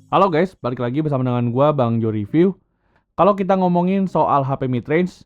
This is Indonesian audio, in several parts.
Halo guys, balik lagi bersama dengan gua Bang Jo Review. Kalau kita ngomongin soal HP mid-range,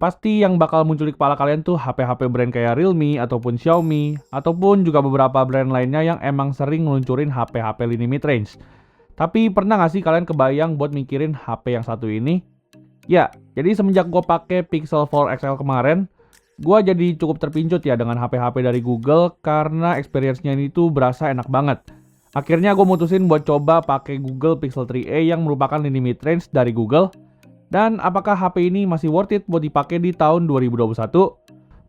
pasti yang bakal muncul di kepala kalian tuh HP-HP brand kayak Realme ataupun Xiaomi ataupun juga beberapa brand lainnya yang emang sering ngeluncurin HP-HP lini mid-range. Tapi pernah nggak sih kalian kebayang buat mikirin HP yang satu ini? Ya, jadi semenjak gue pakai Pixel 4 XL kemarin, gue jadi cukup terpincut ya dengan HP-HP dari Google karena experience-nya ini tuh berasa enak banget. Akhirnya gue mutusin buat coba pakai Google Pixel 3a yang merupakan lini mid-range dari Google. Dan apakah HP ini masih worth it buat dipakai di tahun 2021?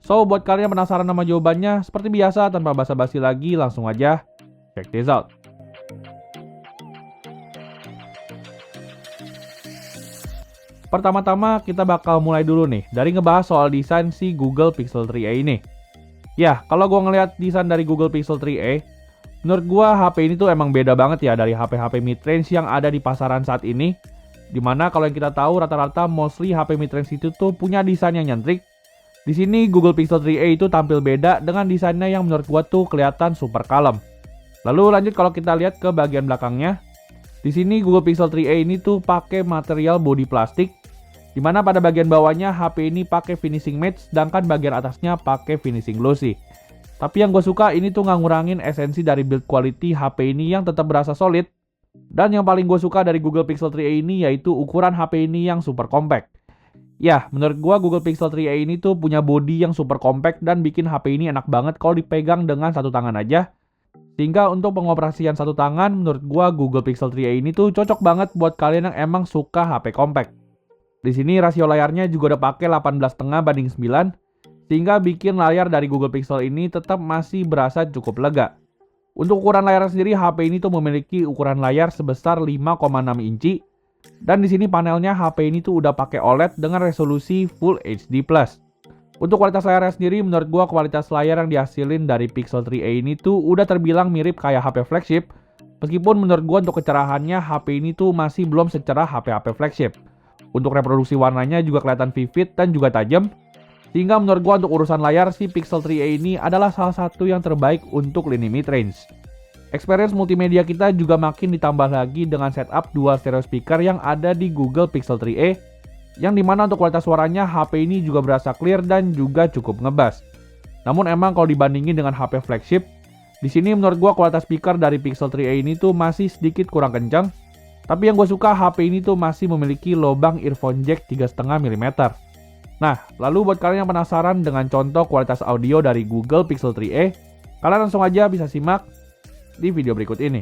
So, buat kalian yang penasaran sama jawabannya, seperti biasa tanpa basa-basi lagi, langsung aja check this out. Pertama-tama kita bakal mulai dulu nih dari ngebahas soal desain si Google Pixel 3a ini. Ya, kalau gue ngeliat desain dari Google Pixel 3a, menurut gue HP ini tuh emang beda banget ya dari HP-HP mid-range yang ada di pasaran saat ini. Dimana kalau yang kita tahu rata-rata mostly HP mid-range itu tuh punya desain yang nyentrik. Di sini Google Pixel 3a itu tampil beda dengan desainnya yang menurut gue tuh kelihatan super kalem. Lalu lanjut kalau kita lihat ke bagian belakangnya. Di sini Google Pixel 3a ini tuh pakai material bodi plastik, dimana pada bagian bawahnya HP ini pakai finishing matte, sedangkan bagian atasnya pakai finishing glossy. Tapi yang gue suka ini tuh nggak ngurangin esensi dari build quality HP ini yang tetap berasa solid. Dan yang paling gue suka dari Google Pixel 3a ini yaitu ukuran HP ini yang super compact. Ya, menurut gue Google Pixel 3a ini tuh punya body yang super compact dan bikin HP ini enak banget kalau dipegang dengan satu tangan aja. Sehingga untuk pengoperasian satu tangan, menurut gue Google Pixel 3a ini tuh cocok banget buat kalian yang emang suka HP compact. Di sini rasio layarnya juga udah pakai 18,5:9, sehingga bikin layar dari Google Pixel ini tetap masih berasa cukup lega. Untuk ukuran layar sendiri, HP ini tuh memiliki ukuran layar sebesar 5,6 inci, dan di sini panelnya HP ini tuh udah pakai OLED dengan resolusi Full HD+. Untuk kualitas layarnya sendiri, menurut gua kualitas layar yang dihasilin dari Pixel 3a ini tuh udah terbilang mirip kayak HP flagship, meskipun menurut gua untuk kecerahannya HP ini tuh masih belum secerah HP-HP flagship. Untuk reproduksi warnanya juga kelihatan vivid dan juga tajam, sehingga menurut gua untuk urusan layar si Pixel 3a ini adalah salah satu yang terbaik untuk lini mid-range. Experience multimedia kita juga makin ditambah lagi dengan setup dual stereo speaker yang ada di Google Pixel 3a, yang dimana untuk kualitas suaranya HP ini juga berasa clear dan juga cukup ngebass. Namun emang kalau dibandingin dengan HP flagship, di sini menurut gua kualitas speaker dari Pixel 3a ini tuh masih sedikit kurang kencang. Tapi yang gue suka HP ini tuh masih memiliki lubang earphone jack 3,5 mm. Nah, lalu buat kalian yang penasaran dengan contoh kualitas audio dari Google Pixel 3a, kalian langsung aja bisa simak di video berikut ini.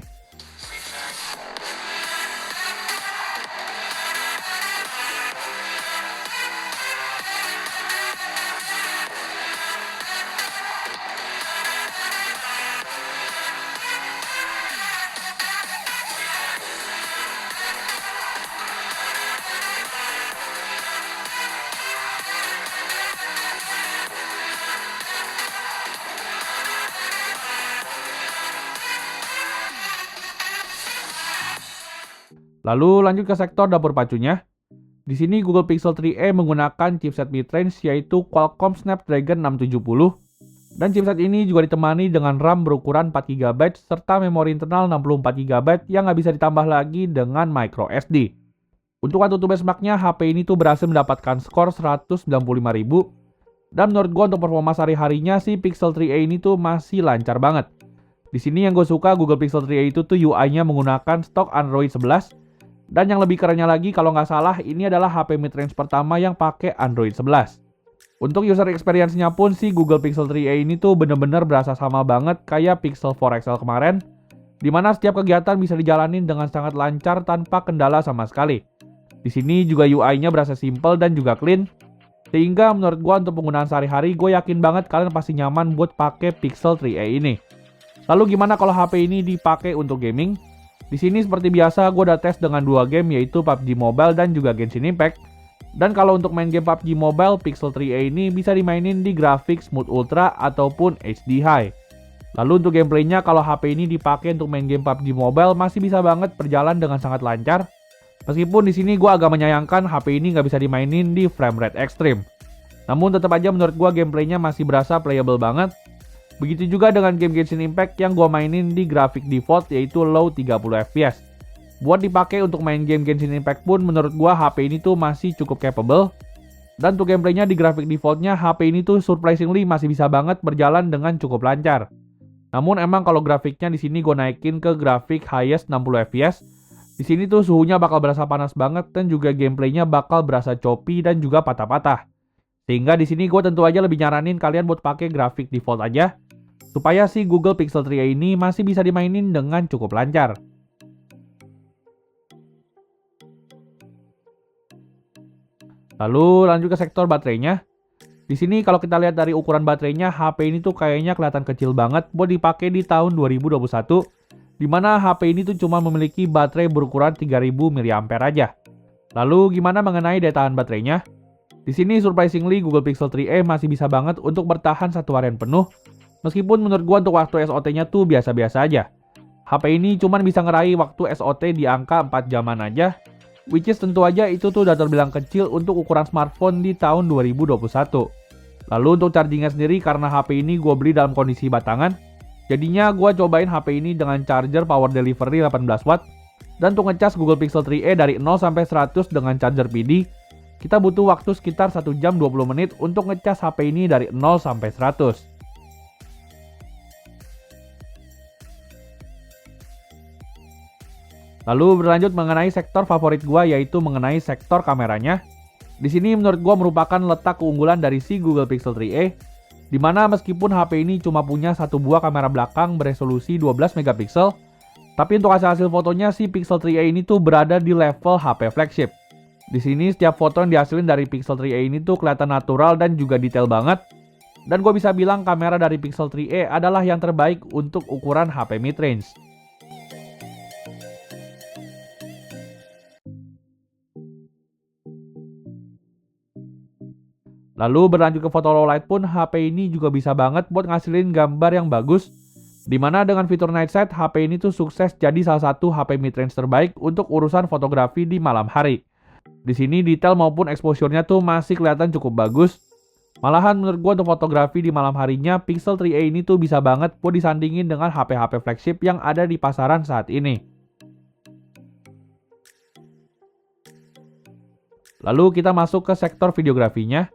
Lalu lanjut ke sektor dapur pacunya. Di sini Google Pixel 3a menggunakan chipset mid-range yaitu Qualcomm Snapdragon 670. Dan chipset ini juga ditemani dengan RAM berukuran 4GB serta memori internal 64GB yang nggak bisa ditambah lagi dengan micro SD. Untuk AnTuTu benchmarknya, HP ini tuh berhasil mendapatkan skor 195.000. Dan menurut gua untuk performa sehari-harinya si Pixel 3a ini tuh masih lancar banget. Di sini yang gue suka Google Pixel 3a itu tuh UI-nya menggunakan stok Android 11. Dan yang lebih kerennya lagi kalau nggak salah ini adalah HP mid-range pertama yang pakai Android 11. Untuk user experience-nya pun si Google Pixel 3a ini tuh bener-bener berasa sama banget kayak Pixel 4 XL kemarin, dimana setiap kegiatan bisa dijalanin dengan sangat lancar tanpa kendala sama sekali. Di sini juga UI-nya berasa simple dan juga clean, sehingga menurut gua untuk penggunaan sehari-hari gue yakin banget kalian pasti nyaman buat pakai Pixel 3a ini. Lalu gimana kalau HP ini dipakai untuk gaming? Di sini seperti biasa gue udah tes dengan dua game yaitu PUBG Mobile dan juga Genshin Impact. Dan kalau untuk main game PUBG Mobile, Pixel 3a ini bisa dimainin di grafik Smooth Ultra ataupun HD High. Lalu untuk gameplaynya kalau HP ini dipakai untuk main game PUBG Mobile masih bisa banget berjalan dengan sangat lancar. Meskipun di sini gue agak menyayangkan HP ini nggak bisa dimainin di frame rate ekstrim. Namun tetap aja menurut gue gameplaynya masih berasa playable banget. Begitu juga dengan game Genshin Impact yang gue mainin di grafik default yaitu low 30 fps. Buat dipakai untuk main game Genshin Impact pun menurut gua HP ini tuh masih cukup capable. Dan untuk gameplaynya di grafik defaultnya HP ini tuh surprisingly masih bisa banget berjalan dengan cukup lancar. Namun emang kalau grafiknya di sini gue naikin ke grafik highest 60 fps, di sini tuh suhunya bakal berasa panas banget dan juga gameplaynya bakal berasa choppy dan juga patah-patah. Sehingga di sini gue tentu aja lebih nyaranin kalian buat pakai grafik default aja, supaya si Google Pixel 3a ini masih bisa dimainin dengan cukup lancar. Lalu lanjut ke sektor baterainya. Di sini kalau kita lihat dari ukuran baterainya, HP ini tuh kayaknya kelihatan kecil banget buat dipakai di tahun 2021, di mana HP ini tuh cuma memiliki baterai berukuran 3000 mAh aja. Lalu gimana mengenai daya tahan baterainya? Di sini surprisingly Google Pixel 3a masih bisa banget untuk bertahan satu harian penuh, meskipun menurut gua untuk waktu SOT-nya tuh biasa-biasa aja. HP ini cuma bisa ngeraih waktu SOT di angka 4 jaman aja, which is tentu aja itu tuh udah terbilang kecil untuk ukuran smartphone di tahun 2021. Lalu untuk chargingnya sendiri, karena HP ini gue beli dalam kondisi batangan, jadinya gue cobain HP ini dengan charger power delivery 18 watt. Dan untuk ngecas Google Pixel 3a dari 0 sampai 100 dengan charger PD, kita butuh waktu sekitar 1 jam 20 menit untuk ngecas HP ini dari 0 sampai 100. Lalu berlanjut mengenai sektor favorit gua, yaitu mengenai sektor kameranya. Di sini menurut gua merupakan letak keunggulan dari si Google Pixel 3a, di mana meskipun HP ini cuma punya satu buah kamera belakang beresolusi 12 megapiksel, tapi untuk hasil fotonya si Pixel 3a ini tuh berada di level HP flagship. Di sini setiap foto yang dihasilin dari Pixel 3a ini tuh kelihatan natural dan juga detail banget. Dan gua bisa bilang kamera dari Pixel 3a adalah yang terbaik untuk ukuran HP mid-range. Lalu berlanjut ke foto low light pun, HP ini juga bisa banget buat ngasilin gambar yang bagus. Dimana dengan fitur night sight, HP ini tuh sukses jadi salah satu HP mid-range terbaik untuk urusan fotografi di malam hari. Di sini detail maupun exposure-nya tuh masih kelihatan cukup bagus. Malahan menurut gua untuk fotografi di malam harinya, Pixel 3a ini tuh bisa banget buat disandingin dengan HP-HP flagship yang ada di pasaran saat ini. Lalu kita masuk ke sektor videografinya.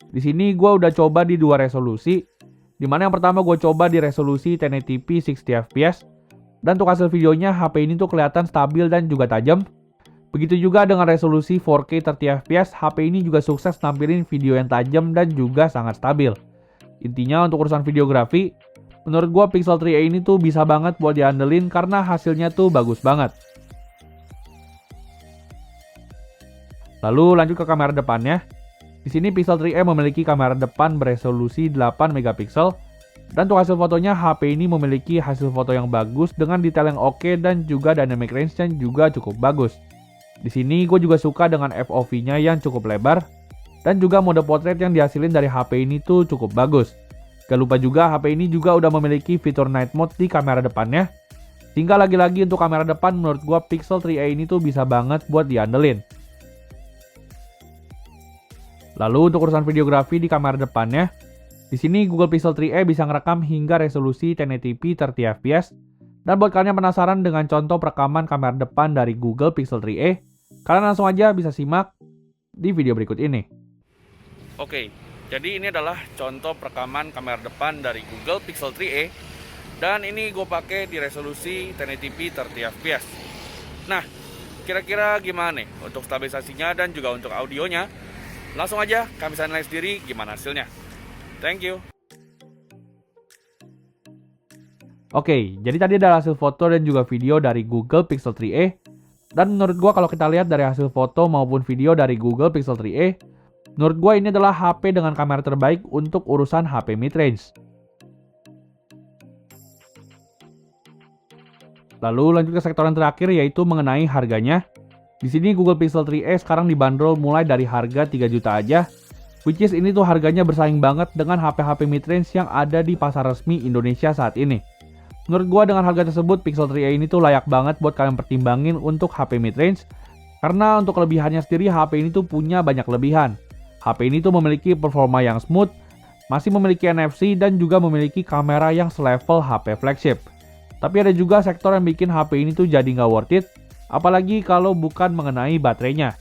Di sini gue udah coba di dua resolusi, dimana yang pertama gue coba di resolusi 1080p 60fps, dan untuk hasil videonya HP ini tuh kelihatan stabil dan juga tajam. Begitu juga dengan resolusi 4K 30fps, HP ini juga sukses nampilin video yang tajam dan juga sangat stabil. Intinya untuk urusan videografi, menurut gue Pixel 3a ini tuh bisa banget buat diandelin karena hasilnya tuh bagus banget. Lalu lanjut ke kamera depannya. Di sini Pixel 3a memiliki kamera depan beresolusi 8 megapiksel, dan untuk hasil fotonya HP ini memiliki hasil foto yang bagus dengan detail yang oke dan juga dynamic range-nya juga cukup bagus. Di sini gue juga suka dengan FOV-nya yang cukup lebar, dan juga mode portrait yang dihasilin dari HP ini tuh cukup bagus. Gak lupa juga HP ini juga udah memiliki fitur night mode di kamera depannya, sehingga lagi-lagi untuk kamera depan menurut gue Pixel 3a ini tuh bisa banget buat diandelin. Lalu untuk urusan videografi di kamera depannya, di sini Google Pixel 3a bisa ngerekam hingga resolusi 1080p 30fps. Dan buat kalian yang penasaran dengan contoh perekaman kamera depan dari Google Pixel 3a, kalian langsung aja bisa simak di video berikut ini. Oke, jadi ini adalah contoh perekaman kamera depan dari Google Pixel 3a, dan ini gue pakai di resolusi 1080p 30fps. Nah, kira-kira gimana nih untuk stabilisasinya dan juga untuk audionya? Langsung aja kami bisa nilai sendiri gimana hasilnya. Thank you. Oke, jadi tadi adalah hasil foto dan juga video dari Google Pixel 3a. Dan menurut gua kalau kita lihat dari hasil foto maupun video dari Google Pixel 3a, menurut gua ini adalah HP dengan kamera terbaik untuk urusan HP mid-range. Lalu lanjut ke sektor yang terakhir, yaitu mengenai harganya. Di sini Google Pixel 3a sekarang dibanderol mulai dari harga 3 juta aja, which is ini tuh harganya bersaing banget dengan HP-HP mid-range yang ada di pasar resmi Indonesia saat ini. Menurut gua dengan harga tersebut Pixel 3a ini tuh layak banget buat kalian pertimbangin untuk HP mid-range, karena untuk kelebihannya sendiri HP ini tuh punya banyak kelebihan. HP ini tuh memiliki performa yang smooth, masih memiliki NFC dan juga memiliki kamera yang selevel HP flagship. Tapi ada juga sektor yang bikin HP ini tuh jadi nggak worth it, Apalagi kalau bukan mengenai baterainya.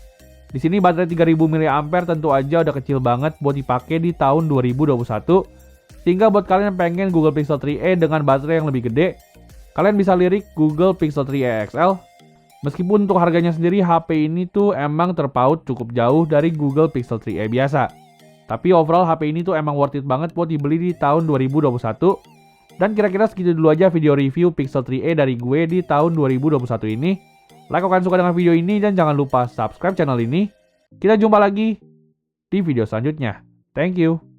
Di sini baterai 3000 mAh tentu aja udah kecil banget buat dipakai di tahun 2021. Sehingga buat kalian yang pengen Google Pixel 3a dengan baterai yang lebih gede, kalian bisa lirik Google Pixel 3a XL. Meskipun untuk harganya sendiri HP ini tuh emang terpaut cukup jauh dari Google Pixel 3a biasa. Tapi overall HP ini tuh emang worth it banget buat dibeli di tahun 2021. Dan kira-kira segitu dulu aja video review Pixel 3a dari gue di tahun 2021 ini. Like kalau kalian suka dengan video ini dan jangan lupa subscribe channel ini. Kita jumpa lagi di video selanjutnya. Thank you.